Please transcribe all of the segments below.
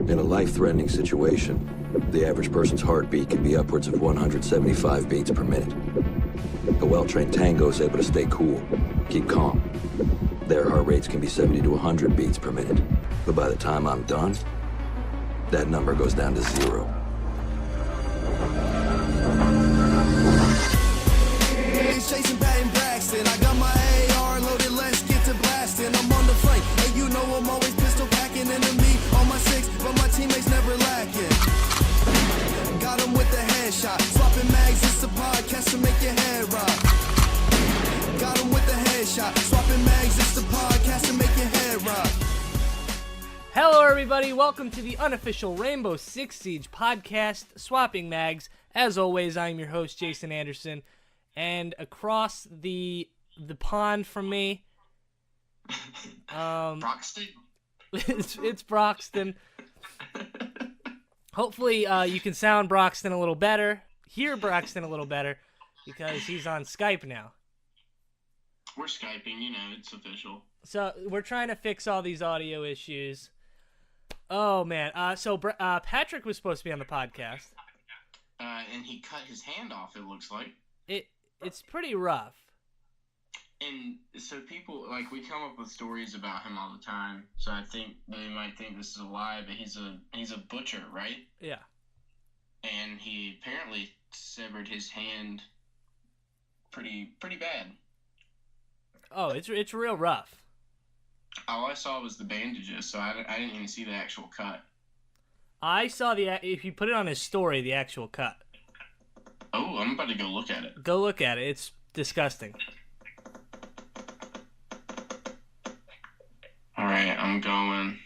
In a life-threatening situation, the average person's heartbeat can be upwards of 175 beats per minute. A well-trained tango is able to stay cool, keep calm. Their heart rates can be 70 to 100 beats per minute. But by the time I'm done, that number goes down to 0. It's Jason Patton Braxton. I got my AR loaded, let's get to blasting. I'm on the flank, and you know I'm always pistol packing. Enemy on my 6, but my teammates never lacking. Got him with the headshot. Swapping mags, it's a podcast to make your head rock. Got him with the headshot. Swapping mags, it's the podcast to make your head rock. Hello, everybody. Welcome to the unofficial Rainbow Six Siege podcast, Swapping Mags. As always, I'm your host, Jason Anderson. And across the pond from me, Broxton? it's Broxton. Hopefully, you can sound Broxton a little better, hear Broxton a little better, because he's on Skype now. We're Skyping, you know, it's official. So we're trying to fix all these audio issues. Oh man, so Patrick was supposed to be on the podcast. And he cut his hand off, it looks like. It's pretty rough. And so people, like, we come up with stories about him all the time, so I think they might think this is a lie, but he's a butcher, right? Yeah. And he apparently severed his hand pretty bad. Oh, it's real rough. All I saw was the bandages, so I didn't even see the actual cut. I saw if you put it on his story, the actual cut. Oh, I'm about to go look at it. Go look at it. It's disgusting. Alright, I'm going.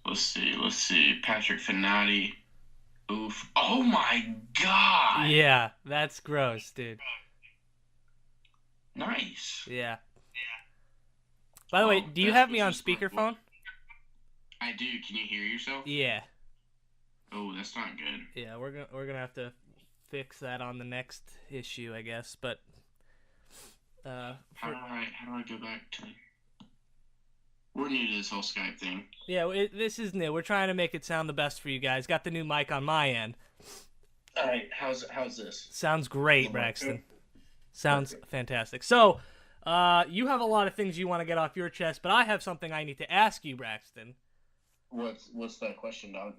Let's see. Patrick Finati. Oof. Oh my god! Yeah, that's gross, dude. Nice. Yeah. By the way, do you have me on speakerphone? I do. Can you hear yourself? Yeah. Oh, that's not good. Yeah, we're gonna have to fix that on the next issue, I guess. But how do I go back to? We're new to this whole Skype thing. Yeah, this is new. We're trying to make it sound the best for you guys. Got the new mic on my end. All right, how's this? Sounds great, Braxton. Sounds fantastic. So, you have a lot of things you want to get off your chest, but I have something I need to ask you, Braxton. What's that question, dog?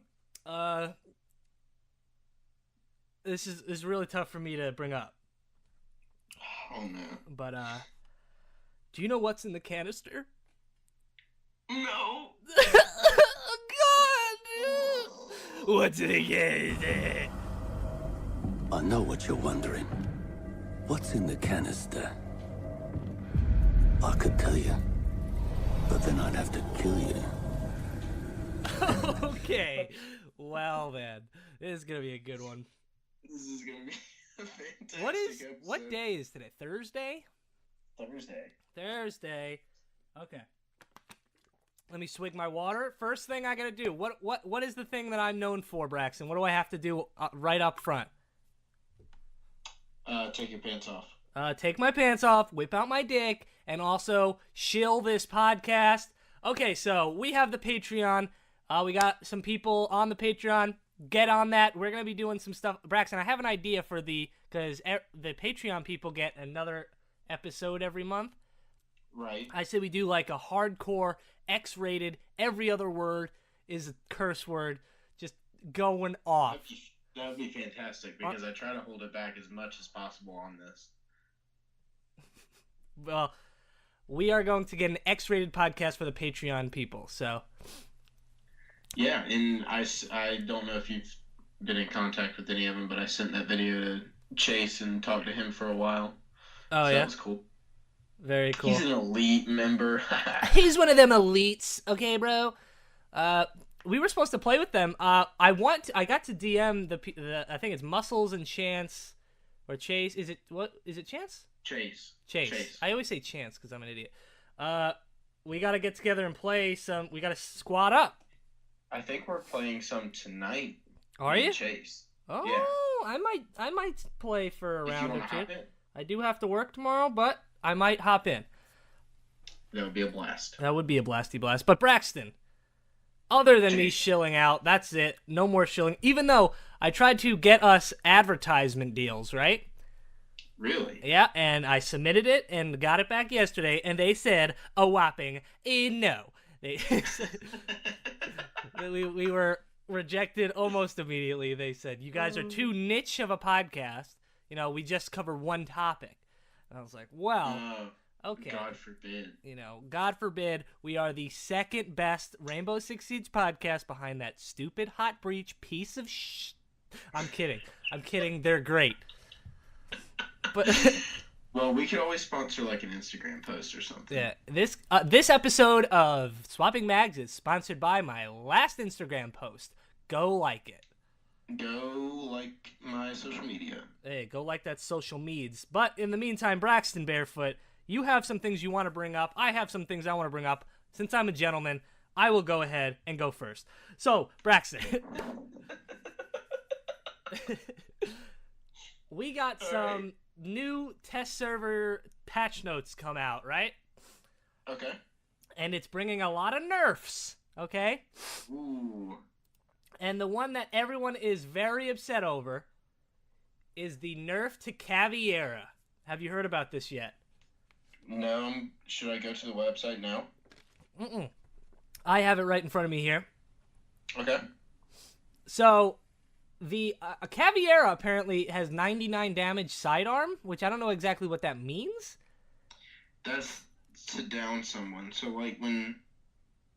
This is really tough for me to bring up. Oh man. But do you know what's in the canister? No. God. What's in the canister? I know what you're wondering. What's in the canister? I could tell you, but then I'd have to kill you. Okay. Well then, this is gonna be a good one. This is gonna be a fantastic episode. What day is today? Thursday? Thursday. Okay. Let me swig my water. First thing I gotta do. What is the thing that I'm known for, Braxton? What do I have to do right up front? Take your pants off. Take my pants off, whip out my dick, and also shill this podcast. Okay, so we have the Patreon. We got some people on the Patreon. Get on that. We're going to be doing some stuff. Braxton, I have an idea for because the Patreon people get another episode every month. Right. I say we do like a hardcore, X-rated, every other word is a curse word, just going off. That would be fantastic, because I try to hold it back as much as possible on this. Well, we are going to get an X-rated podcast for the Patreon people, so... Yeah, and I don't know if you've been in contact with any of them, but I sent that video to Chase and talked to him for a while. Oh, yeah? That was cool. Very cool. He's an elite member. He's one of them elites, okay, bro? We were supposed to play with them. I got to DM the I think it's Muscles and Chance, or Chase. Is it Chance? Chase. I always say Chance because I'm an idiot. We got to get together and play some. We got to squad up. I think we're playing some tonight. Are you? Chase. Oh, yeah. I might play for a round or two. Hop in. I do have to work tomorrow, but I might hop in. That would be a blast. That would be a blasty blast. But Braxton, other than me shilling out, that's it. No more shilling. Even though I tried to get us advertisement deals, right? Really? Yeah, and I submitted it and got it back yesterday, and they said a whopping no. We were rejected almost immediately. They said, you guys are too niche of a podcast. You know, we just cover one topic. And I was like, well, okay. God forbid. You know, God forbid, we are the second best Rainbow Six Siege podcast behind that stupid Hot Breach piece of I'm kidding. They're great. But well, we could always sponsor like an Instagram post or something. yeah, this episode of Swapping Mags is sponsored by my last Instagram post. Go like it. Go like my social media. Hey, go like that social meds. But in the meantime, Braxton Barefoot, you have some things you want to bring up. I have some things I want to bring up. Since I'm a gentleman, I will go ahead and go first. So, Braxton. We got some new test server patch notes come out, right? Okay. And it's bringing a lot of nerfs, okay? Ooh. And the one that everyone is very upset over is the nerf to Caviera. Have you heard about this yet? No. Should I go to the website now? Mm-mm. I have it right in front of me here. Okay. So, the Caviera apparently has 99 damage sidearm, which I don't know exactly what that means. That's to down someone. So, like, when,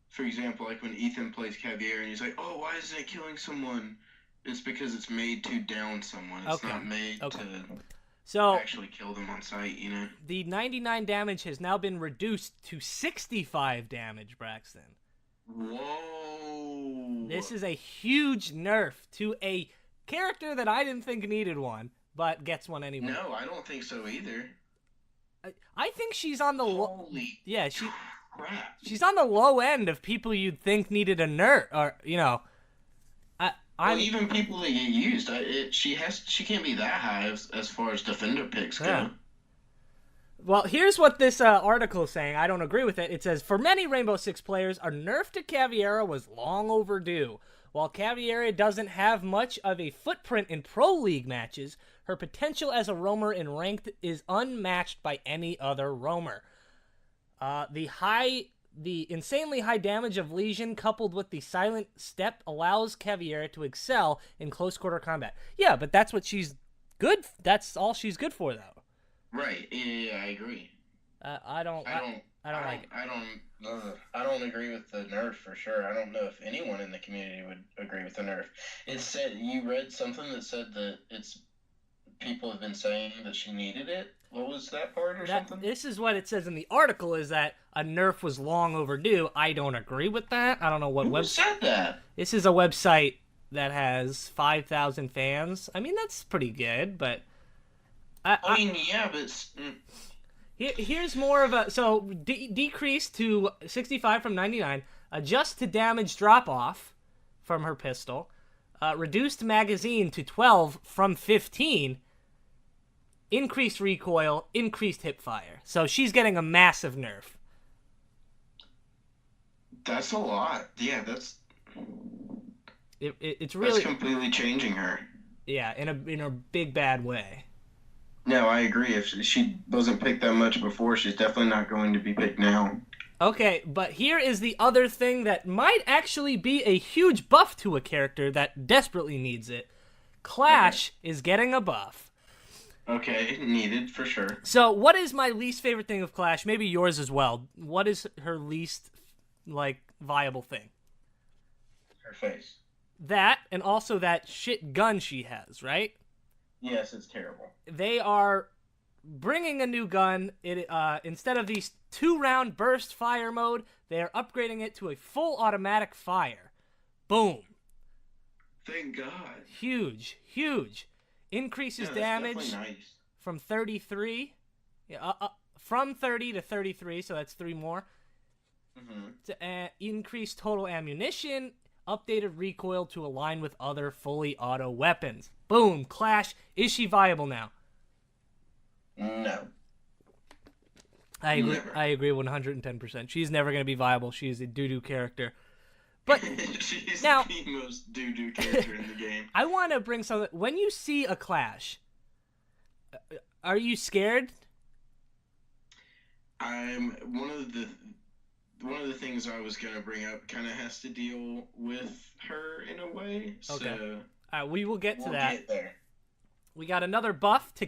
for example, like when Ethan plays Caviera and he's like, oh, why isn't it killing someone? It's because it's made to down someone. It's not made to actually kill them on sight, you know? The 99 damage has now been reduced to 65 damage, Braxton. Whoa. This is a huge nerf to a character that I didn't think needed one, but gets one anyway. No, I don't think so either. I think she's on the Holy crap. She's on the low end of people you'd think needed a nerf, or you know. Well, even people that get used, she can't be that high as far as defender picks go. Yeah. Well, here's what this article is saying. I don't agree with it. It says, for many Rainbow Six players, a nerf to Caviera was long overdue. While Caviera doesn't have much of a footprint in Pro League matches, her potential as a roamer in Ranked is unmatched by any other roamer. The insanely high damage of Lesion coupled with the silent step allows Caviera to excel in close quarter combat. Yeah, but that's what she's good. That's all she's good for, though. Right. Yeah, I agree. I don't like it. I don't agree with the nerf for sure. I don't know if anyone in the community would agree with the nerf. It said you read something that said that people have been saying that she needed it. What was that part or something? This is what it says in the article, is that a nerf was long overdue. I don't agree with that. I don't know what Who said that? This is a website that has 5,000 fans. I mean, that's pretty good, but I mean, yeah, but here's more of a decrease to 65 from 99. Adjust to damage drop off from her pistol. Reduced magazine to 12 from 15. Increased recoil, increased hip fire. So she's getting a massive nerf. That's a lot. Yeah, it's really that's completely changing her. Yeah, in a big bad way. No, I agree. If she wasn't picked that much before, she's definitely not going to be picked now. Okay, but here is the other thing that might actually be a huge buff to a character that desperately needs it. Clash is getting a buff. Okay, needed for sure. So, what is my least favorite thing of Clash? Maybe yours as well. What is her least, viable thing? Her face. That, and also that shit gun she has, right? Yes, it's terrible. They are bringing a new gun. Instead of these 2-round burst fire mode, they are upgrading it to a full automatic fire. Boom. Thank God. Huge. Increases damage nice. from 33. From 30 to 33, so that's 3 more. Mm-hmm. To increase total ammunition, updated recoil to align with other fully auto weapons. Boom. Clash. Is she viable now? No. I agree 110%. She's never going to be viable. She's a doo-doo character. But she's now- the most doo-doo character in the game. I want to bring something. When you see a clash, are you scared? I'm one of the things I was gonna bring up kind of has to deal with her in a way. Okay. So We will get to we'll that. get there. We got another buff to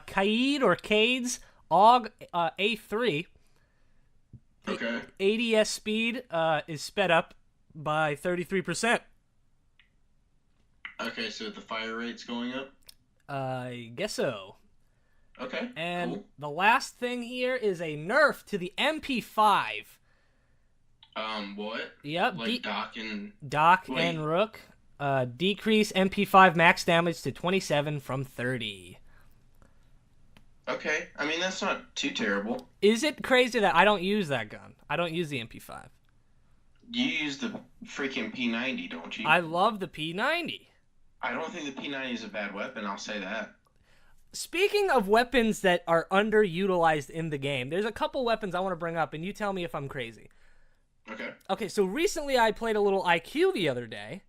Kaid or Cade's AUG A3. Okay. ADS speed is sped up by 33%. Okay, so the fire rate's going up. I guess so. Okay. And cool. the last thing here is a nerf to the MP5. What? Yep. Like Doc and Doc Wait. and Rook. Decrease MP5 max damage to 27 from 30. Okay. I mean, that's not too terrible. Is it crazy that I don't use that gun? I don't use the MP5. You use the freaking P90, don't you? I love the P90. I don't think the P90 is a bad weapon. I'll say that. Speaking of weapons that are underutilized in the game, there's a couple weapons I want to bring up, and you tell me if I'm crazy. Okay. Okay, so recently I played a little IQ the other day.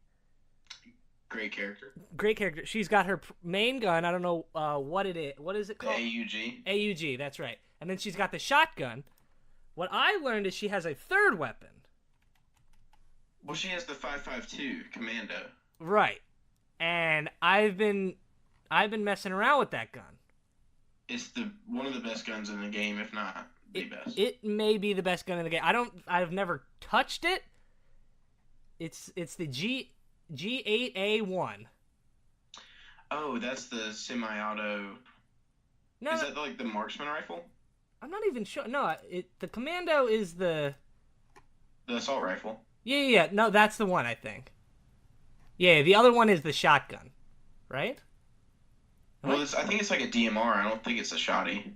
Great character. Great character. She's got her main gun. I don't know what it is. What is it The called? AUG. AUG, that's right. And then she's got the shotgun. What I learned is she has a third weapon. Well, she has the 5.52 Commando. Right. And I've been messing around with that gun. It's one of the best guns in the game, if not the best. It may be the best gun in the game. I've never touched it. It's the G8A1. Oh, that's the semi-auto. No, Is that like the marksman rifle? I'm not even sure. No, the Commando is the... The assault rifle. Yeah. No, that's the one, I think. Yeah, the other one is the shotgun. Right? Well, I think it's like a DMR. I don't think it's a shotty.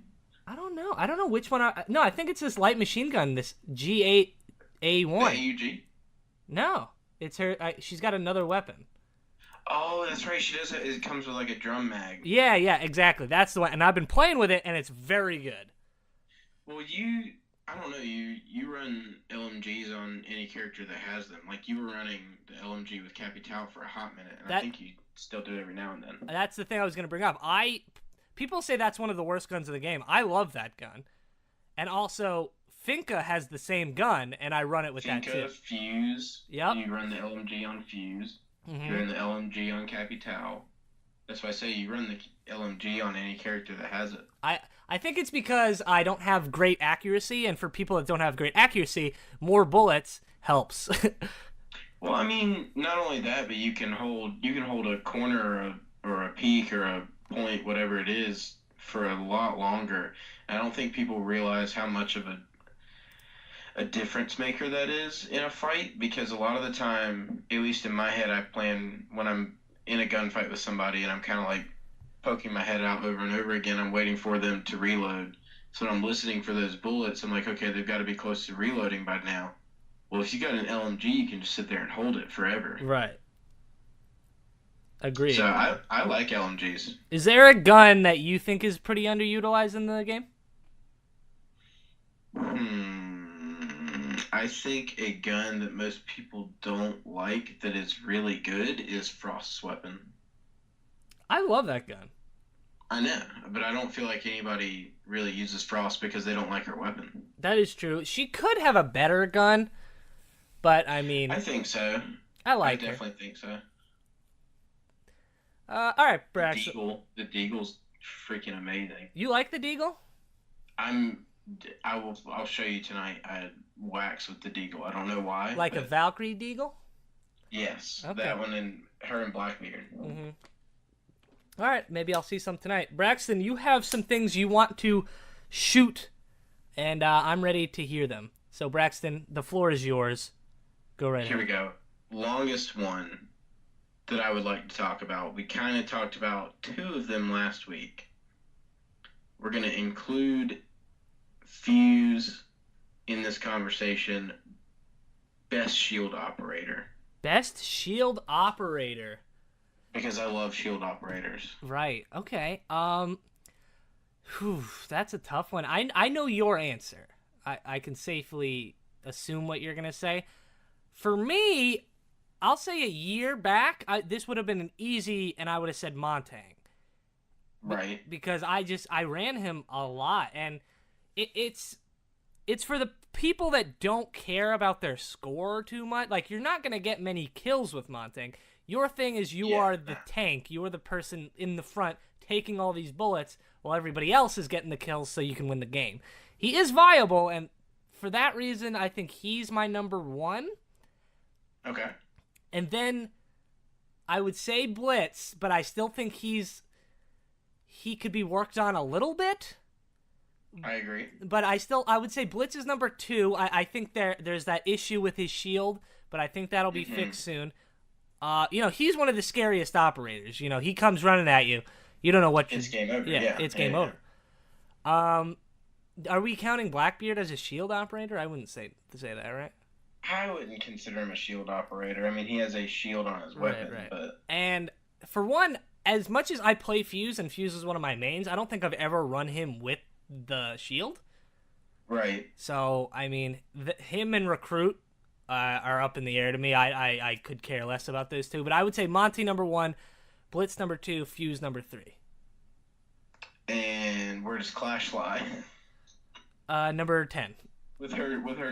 I don't know. I don't know which one. No, I think it's this light machine gun, this G8A1. The AUG? No, it's her. She's got another weapon. Oh, that's right. She does it. It comes with like a drum mag. Yeah, exactly. That's the one. And I've been playing with it, and it's very good. Well, I don't know, you run LMGs on any character that has them. Like, you were running the LMG with Capital for a hot minute, and I think you still do it every now and then. That's the thing I was going to bring up. People say that's one of the worst guns of the game. I love that gun. And also, Finka has the same gun, and I run it with that too. Finka, Fuse. Yep. You run the LMG on Fuse. Mm-hmm. You run the LMG on Capital. That's why I say you run the LMG on any character that has it. I think it's because I don't have great accuracy, and for people that don't have great accuracy, more bullets helps. Well, I mean, not only that, but you can hold a corner or a peak or a point, whatever it is, for a lot longer. And I don't think people realize how much of a difference maker that is in a fight, because a lot of the time, at least in my head, I plan when I'm in a gunfight with somebody and I'm kind of like poking my head out over and over again, I'm waiting for them to reload. So when I'm listening for those bullets, I'm like, okay, they've got to be close to reloading by now. Well, if you got an LMG, you can just sit there and hold it forever. Right. Agreed. So I like LMGs. Is there a gun that you think is pretty underutilized in the game? I think a gun that most people don't like that is really good is Frost's weapon. I love that gun. I know, but I don't feel like anybody really uses Frost because they don't like her weapon. That is true. She could have a better gun, but I mean... I think so. I like I her. definitely think so. All right, Brax. The Deagle's freaking amazing. You like the Deagle? I'll show you tonight. I wax with the Deagle. I don't know why. Like a Valkyrie Deagle? Yes, Okay. that one and her and Blackbeard. Mm-hmm. All right, maybe I'll see some tonight. Braxton, you have some things you want to shoot, and I'm ready to hear them. So, Braxton, the floor is yours. Go right Here ahead. we go. Longest one that I would like to talk about. We kind of talked about two of them last week. We're going to include Fuse in this conversation. Best shield operator. Best shield operator. Because I love shield operators. Right. Okay. That's a tough one. I know your answer. I can safely assume what you're gonna say. For me, I'll say a year back, this would have been an easy, and I would have said Montang. Right. Because I ran him a lot, and it's for the people that don't care about their score too much. Like, you're not going to get many kills with Montang. Your thing is you are the tank. You are the person in the front taking all these bullets while everybody else is getting the kills so you can win the game. He is viable, and for that reason, I think he's my number 1. Okay. And then I would say Blitz, but I still think he could be worked on a little bit. I agree. But I would say Blitz is number 2. I think there's that issue with his shield, but I think that'll be fixed soon. He's one of the scariest operators. He comes running at you. You don't know what it's game over. Yeah, it's game over. Are we counting Blackbeard as a shield operator? I wouldn't say that, right? I wouldn't consider him a shield operator. I mean, he has a shield on his weapon, right. But And for one, as much as I play Fuse, and Fuse is one of my mains, I don't think I've ever run him with the shield. Right. So, I mean, him and Recruit are up in the air to me. I could care less about those two. But I would say Monty number 1, Blitz number 2, Fuse number 3. And where does Clash lie? Number 10. With her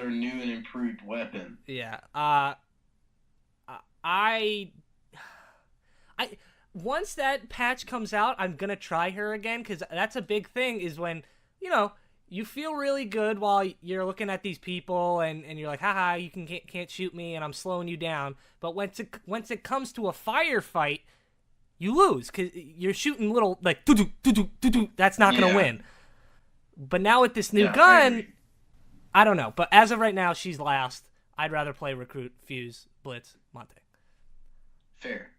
new and improved weapon. Yeah. Once that patch comes out, I'm gonna try her again, because that's a big thing, is when, you feel really good while you're looking at these people and you're like, haha, you can't shoot me and I'm slowing you down. But once it comes to a firefight, you lose, because you're shooting little, like, doo-doo. That's not gonna win. But now with this new gun, I don't know. But as of right now, she's last. I'd rather play Recruit, Fuse, Blitz, Monty. Fair.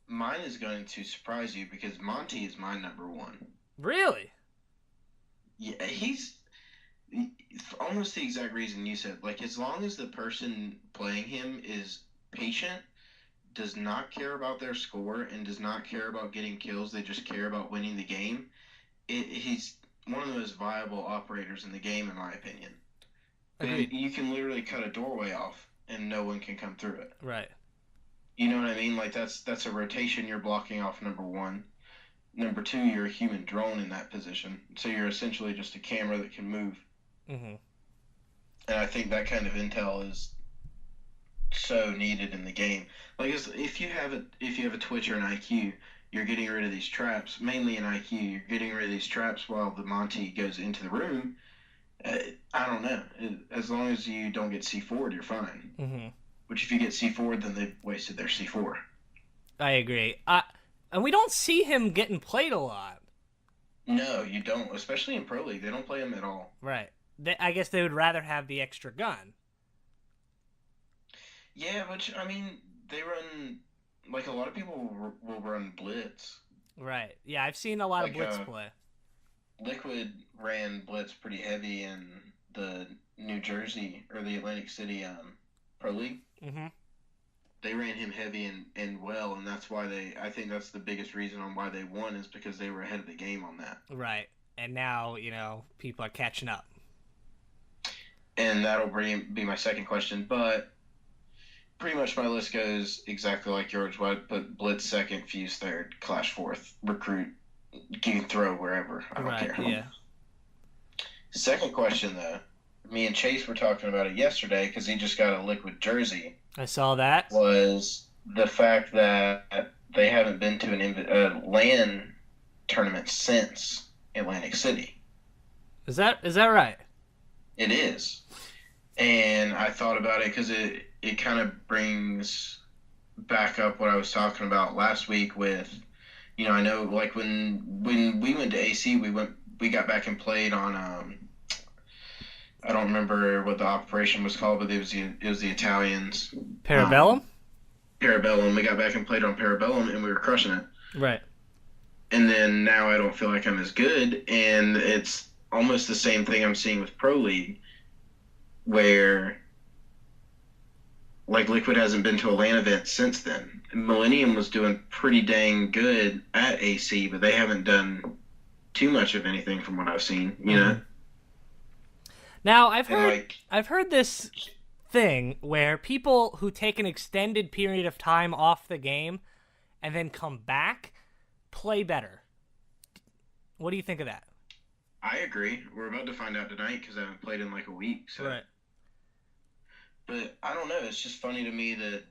Mine is going to surprise you, because Monty is my number 1. Really? Yeah, he's almost the exact reason you said. Like, as long as the person playing him is patient, does not care about their score, and does not care about getting kills, they just care about winning the game, he's one of the most viable operators in the game, in my opinion. You can literally cut a doorway off, and no one can come through it. Right. You know what I mean? Like, that's a rotation you're blocking off, number 1. Number 2, you're a human drone in that position. So you're essentially just a camera that can move. Mm-hmm. And I think that kind of intel is so needed in the game. Like, if you have a Twitch or an IQ, you're getting rid of these traps, mainly an IQ. You're getting rid of these traps while the Monty goes into the room. I don't know. As long as you don't get C4'd, you're fine. Mm-hmm. Which, if you get C4'd, then they've wasted their C4. I agree. And we don't see him getting played a lot. No, you don't. Especially in Pro League. They don't play him at all. Right. I guess they would rather have the extra gun. Yeah, which, I mean, they run... Like, a lot of people will run Blitz. Right. Yeah, I've seen a lot of Blitz play. Liquid ran Blitz pretty heavy in the New Jersey, or the Atlantic City Pro League. Mm-hmm. They ran him heavy and well, and that's why I think that's the biggest reason on why they won, is because they were ahead of the game on that. Right. And now, people are catching up. And that'll be my second question, but pretty much my list goes exactly like yours. I'd put Blitz second, Fuse third, Clash fourth, Recruit, you can throw wherever. I don't care. Yeah. Second question, though. Me and Chase were talking about it yesterday, because he just got a Liquid jersey. I saw that. Was the fact that they haven't been to a LAN tournament since Atlantic City. Is that right? It is. And I thought about it because it kind of brings back up what I was talking about last week with, I know, like, when we went to AC, we got back and played on I don't remember what the operation was called, but it was the Italians. Parabellum? Parabellum. We got back and played on Parabellum, and we were crushing it. Right. And then now I don't feel like I'm as good, and it's almost the same thing I'm seeing with Pro League, where, like, Liquid hasn't been to a LAN event since then. Millennium was doing pretty dang good at AC, but they haven't done too much of anything from what I've seen, you know? Now, I've heard this thing where people who take an extended period of time off the game and then come back play better. What do you think of that? I agree. We're about to find out tonight because I haven't played in like a week. So. Right. But I don't know. It's just funny to me that,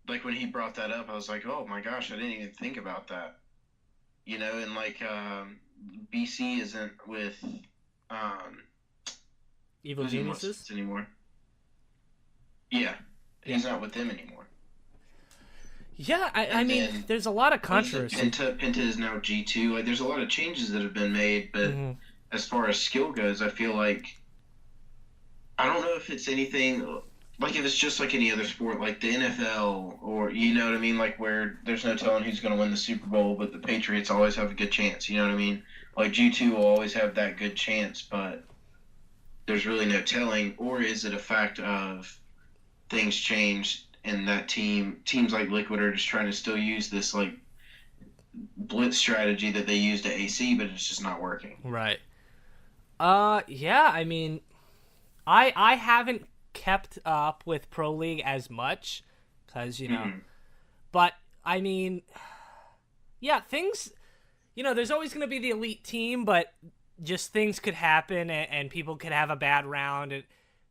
like, when he brought that up, I was like, oh my gosh, I didn't even think about that. You know, and like BC isn't with Evil Geniuses anymore. Yeah, he's not with them anymore. Yeah, I mean, there's a lot of controversy. Penta is now G2. Like, there's a lot of changes that have been made, but as far as skill goes, I feel like I don't know if it's anything like if it's just like any other sport, like the NFL, or you know what I mean, like where there's no telling who's going to win the Super Bowl, but the Patriots always have a good chance. You know what I mean? Like G2 will always have that good chance, but there's really no telling. Or is it a fact of things changed and that teams like Liquid are just trying to still use this like blitz strategy that they used at AC, but it's just not working. Right. Yeah, I mean, I haven't kept up with Pro League as much because, you know, but I mean, yeah, things, you know, there's always going to be the elite team, but just things could happen and people could have a bad round. And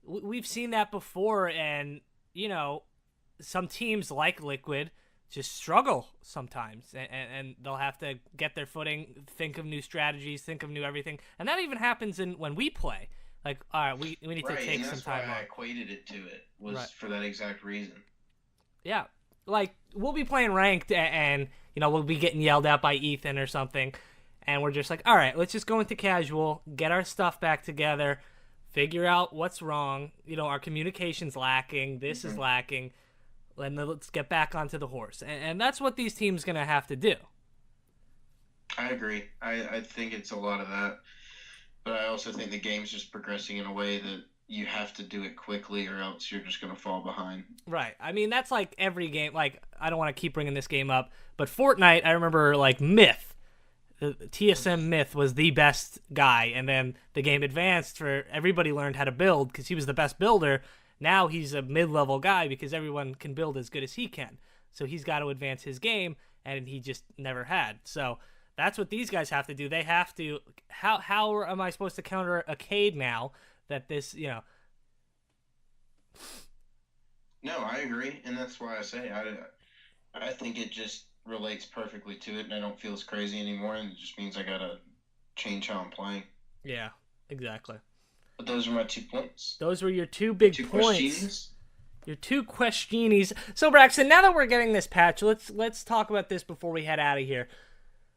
we've seen that before. And, you know, some teams like Liquid just struggle sometimes and they'll have to get their footing, think of new strategies, think of new everything. And that even happens when we play. Like, all right, we need to take some time off. I equated it to it, was for that exact reason. Yeah. Like, we'll be playing ranked and, you know, we'll be getting yelled at by Ethan or something. And we're just like, all right, let's just go into casual, get our stuff back together, figure out what's wrong. You know, our communication's lacking. This is lacking. And then let's get back onto the horse. And that's what these teams going to have to do. I agree. I think it's a lot of that. But I also think the game's just progressing in a way that you have to do it quickly or else you're just going to fall behind. Right. I mean, that's like every game. Like, I don't want to keep bringing this game up, but Fortnite, I remember, like, Myth. The TSM Myth was the best guy, and then the game advanced for everybody learned how to build because he was the best builder. Now he's a mid-level guy because everyone can build as good as he can. So he's got to advance his game, and he just never had. So that's what these guys have to do. They have to. How am I supposed to counter a Cade now that this, you know? No, I agree, and that's why I say I think it just relates perfectly to it, and I don't feel as crazy anymore, and it just means I gotta change how I'm playing. Yeah, exactly. But those are my 2 points. Those were your 2 big points. Questions. Your 2 questiones. So Braxton, now that we're getting this patch, let's talk about this before we head out of here.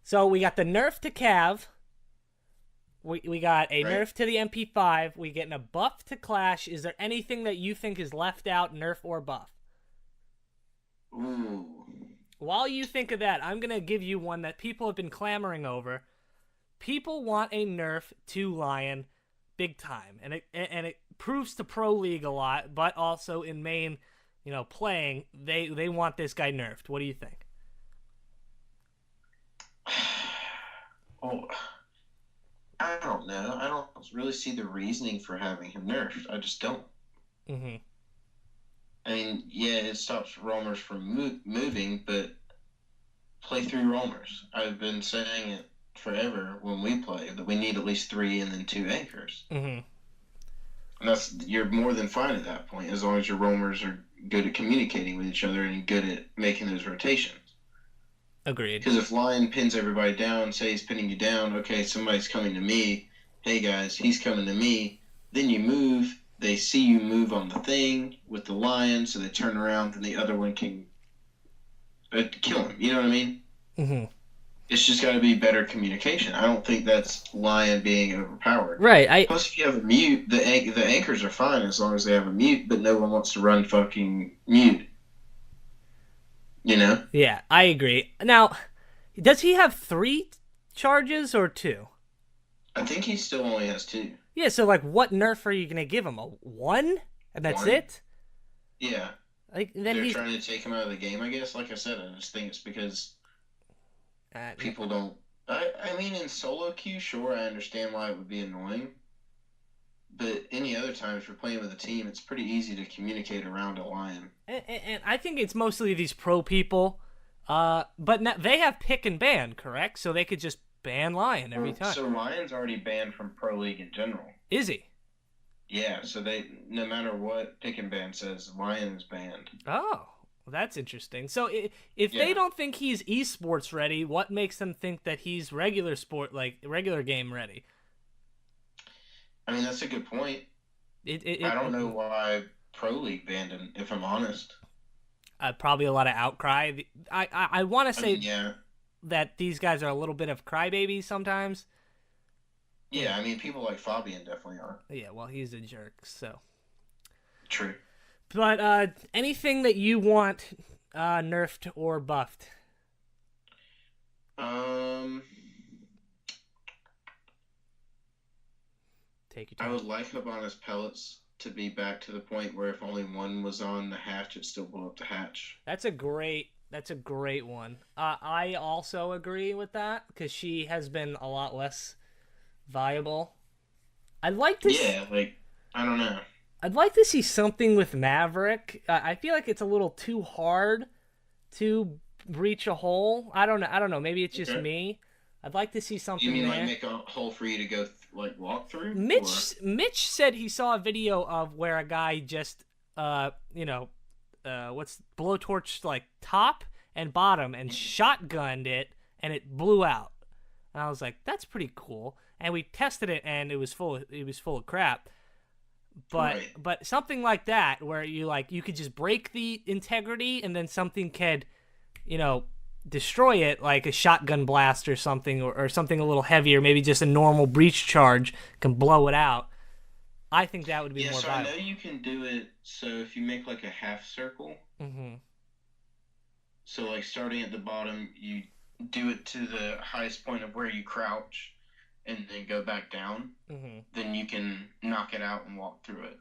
So we got the nerf to Cav. We got a nerf to the MP5. We getting a buff to Clash. Is there anything that you think is left out, nerf or buff? Ooh. While you think of that, I'm going to give you one that people have been clamoring over. People want a nerf to Lion big time. And it proves to Pro League a lot, but also in main, you know, playing, they want this guy nerfed. What do you think? Oh, I don't know. I don't really see the reasoning for having him nerfed. I just don't. Mm-hmm. I mean, yeah, it stops roamers from moving, but play 3 roamers. I've been saying it forever when we play, that we need at least 3 and then 2 anchors. Mm-hmm. And you're more than fine at that point, as long as your roamers are good at communicating with each other and good at making those rotations. Agreed. Because if Lion pins everybody down, say he's pinning you down, okay, somebody's coming to me, hey guys, he's coming to me, then you move, they see you move on the thing with the Lion, so they turn around, then the other one can kill him, you know what I mean? Mm-hmm. It's just got to be better communication. I don't think that's Lion being overpowered. Right. Plus, if you have a mute, the anchors are fine as long as they have a mute, but no one wants to run fucking mute. You know? Yeah, I agree. Now, does he have 3 charges or 2? I think he still only has 2. Yeah, so, like, what nerf are you going to give him? A 1? And that's 1? it? Yeah. Like, then They're he's trying to take him out of the game, I guess. Like I said, I just think it's because people don't... I mean, in solo queue, sure, I understand why it would be annoying. But any other time, if you're playing with a team, it's pretty easy to communicate around a lion. And I think it's mostly these pro people. But now, they have pick and ban, correct? So they could just ban Lion every time. So Lion's already banned from Pro League in general. Is he? Yeah, so no matter what pick and ban says, Lion is banned. Oh, well, that's interesting. So if they don't think he's esports ready, what makes them think that he's regular game ready? I mean, that's a good point. I don't know why Pro League banned him, if I'm honest. Probably a lot of outcry. I want to say that these guys are a little bit of crybabies sometimes. Yeah, I mean, people like Fabian definitely are. Yeah, well, he's a jerk, so. True. But anything that you want nerfed or buffed? Take your time. I would like Hibana's pellets to be back to the point where if only one was on the hatch, it still blew up the hatch. That's a great one. I also agree with that because she has been a lot less viable. I'd like to. Yeah, I don't know. I'd like to see something with Maverick. I feel like it's a little too hard to breach a hole. I don't know. Maybe it's just me. I'd like to see something. You mean there. make a hole for you to go walk through? Mitch said he saw a video of where a guy just blowtorched top and bottom and shotgunned it and it blew out. And I was like, that's pretty cool. And we tested it and it was full of crap. But something like that where you could just break the integrity and then something could, destroy it, like a shotgun blast or something, or something a little heavier, maybe just a normal breach charge can blow it out. I think that would be more viable. I know you can do it, so if you make a half circle, so starting at the bottom, you do it to the highest point of where you crouch, and then go back down, then you can knock it out and walk through it.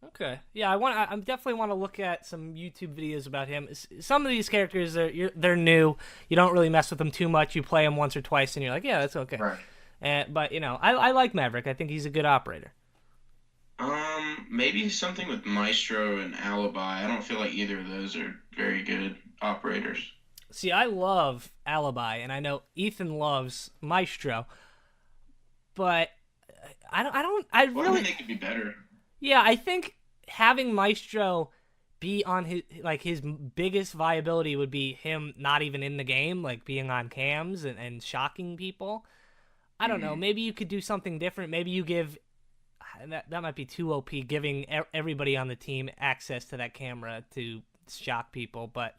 Okay, yeah, I definitely want to look at some YouTube videos about him. Some of these characters they're new. You don't really mess with them too much. You play them once or twice, and you're like, yeah, that's okay. Right. But I like Maverick. I think he's a good operator. Maybe something with Maestro and Alibi. I don't feel like either of those are very good operators. See, I love Alibi, and I know Ethan loves Maestro, but I really think it could be better. Yeah, I think having Maestro be on his biggest viability would be him not even in the game, being on cams and shocking people. I don't know. Maybe you could do something different. Maybe you give that might be too OP, giving everybody on the team access to that camera to shock people, but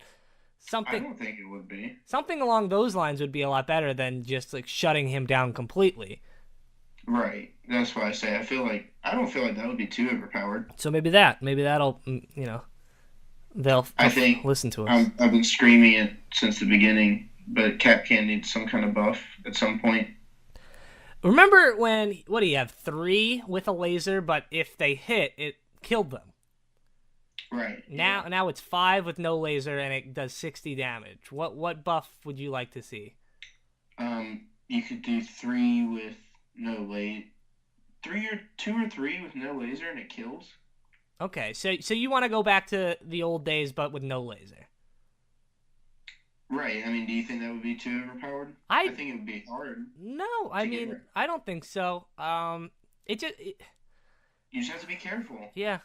something. I don't think it would be. Something along those lines would be a lot better than just shutting him down completely. Right. That's why I say I don't feel like that would be too overpowered. So maybe that'll they'll listen to us. I've been screaming it since the beginning, but Capcan needs some kind of buff at some point. Remember when, what do you have, 3 with a laser, but if they hit, it killed them. Right. Now it's 5 with no laser, and it does 60 damage. What buff would you like to see? You could do 3 with no laser. 2 or 3 with no laser, and it kills. Okay, so you want to go back to the old days, but with no laser. Right. I mean, do you think that would be too overpowered? I think it would be hard. No, I mean, I don't think so. You just have to be careful. Yeah.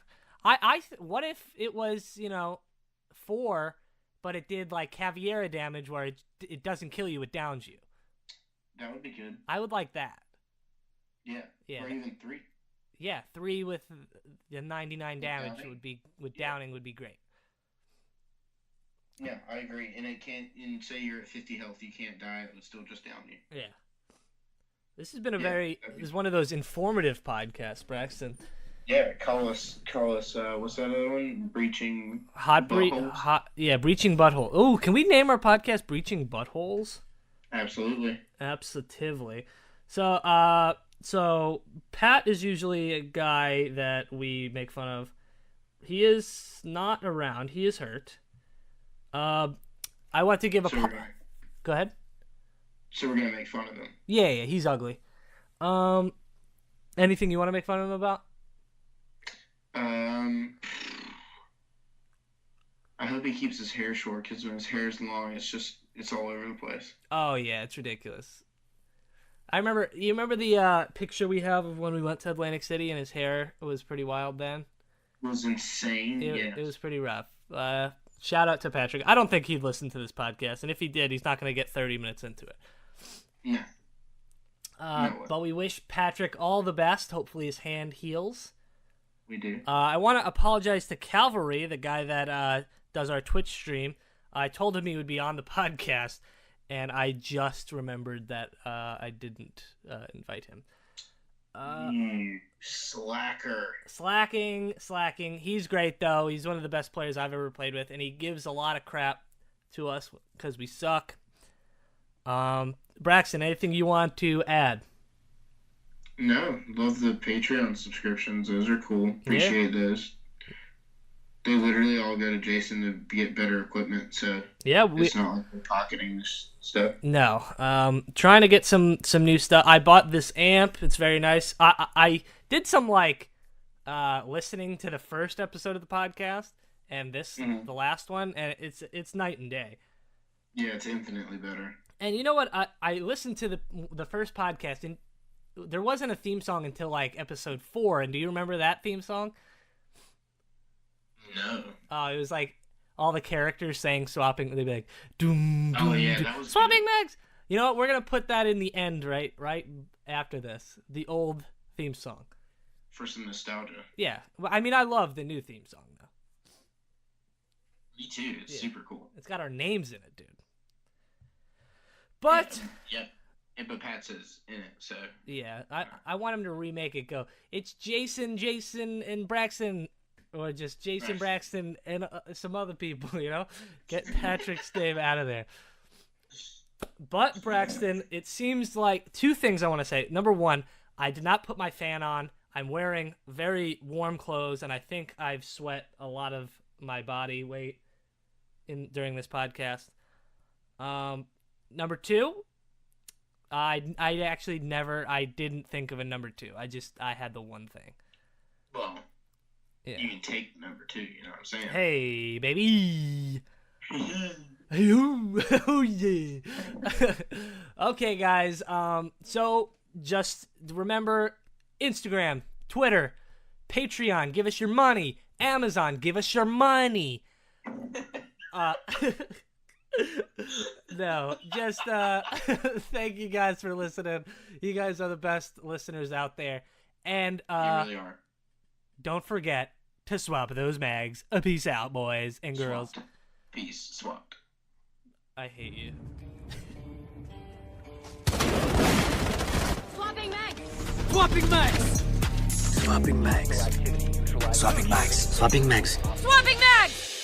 What if it was, 4, but it did Caviera damage where it doesn't kill you, it downs you? That would be good. I would like that. Yeah. Or even 3. Yeah, 3 with the 99 damage downing would be great. Yeah, I agree. And say you're at 50 health, you can't die, it would still just down you. Yeah. This has been this is one of those informative podcasts, Braxton. Yeah, call us, what's that other one? Breaching Breaching Butthole. Oh, can we name our podcast Breaching Buttholes? Absolutely. So Pat is usually a guy that we make fun of. He is not around. He is hurt. I want to give Go ahead. So we're gonna make fun of him. Yeah, he's ugly. Anything you want to make fun of him about? I hope he keeps his hair short, because when his hair is long, it's all over the place. Oh yeah, it's ridiculous. You remember the picture we have of when we went to Atlantic City and his hair was pretty wild then? It was insane. It was pretty rough. Shout out to Patrick. I don't think he'd listen to this podcast, and if he did, he's not going to get 30 minutes into it. No. But we wish Patrick all the best. Hopefully his hand heals. We do. I want to apologize to Calvary, the guy that does our Twitch stream. I told him he would be on the podcast, and I just remembered that I didn't invite him. Slacker. Slacking. He's great, though. He's one of the best players I've ever played with, and he gives a lot of crap to us because we suck. Braxton, anything you want to add? No, love the Patreon subscriptions. Those are cool. Appreciate those. They literally all go to Jason to get better equipment, so it's not like we're pocketing stuff. No, trying to get some new stuff. I bought this amp. It's very nice. I did some listening to the first episode of the podcast and the last one, and it's night and day. Yeah, it's infinitely better. And you know what? I listened to the first podcast, and there wasn't a theme song until episode 4. And do you remember that theme song? No. It was all the characters saying swapping. They'd be like, doom, doom, oh yeah, doom, that was swapping good. mags. You know what? We're gonna put that in the end, right after this, the old theme song. For some nostalgia. Yeah, I mean, I love the new theme song though. Me too. It's super cool. It's got our names in it, dude. But yep. But Pat's is in it, so yeah, I want him to remake it. Go, it's Jason, and Braxton. Or just Jason, Braxton, and some other people, Get Patrick's name out of there. But, Braxton, it seems like 2 things I want to say. Number 1, I did not put my fan on. I'm wearing very warm clothes, and I think I've sweat a lot of my body weight during this podcast. Number 2, I didn't think of a number 2. I had the one thing. Well... Yeah. You can take number 2, you know what I'm saying? Hey, baby. Oh, yeah. Okay, guys. So just remember Instagram, Twitter, Patreon, give us your money. Amazon, give us your money. No, just thank you guys for listening. You guys are the best listeners out there. And you really are. Don't forget to swap those mags. Peace out, boys and girls. Swapped. Peace. Swapped. I hate you. Swapping mags! Swapping mags! Swapping mags. Swapping mags. Swapping mags. Swapping mags!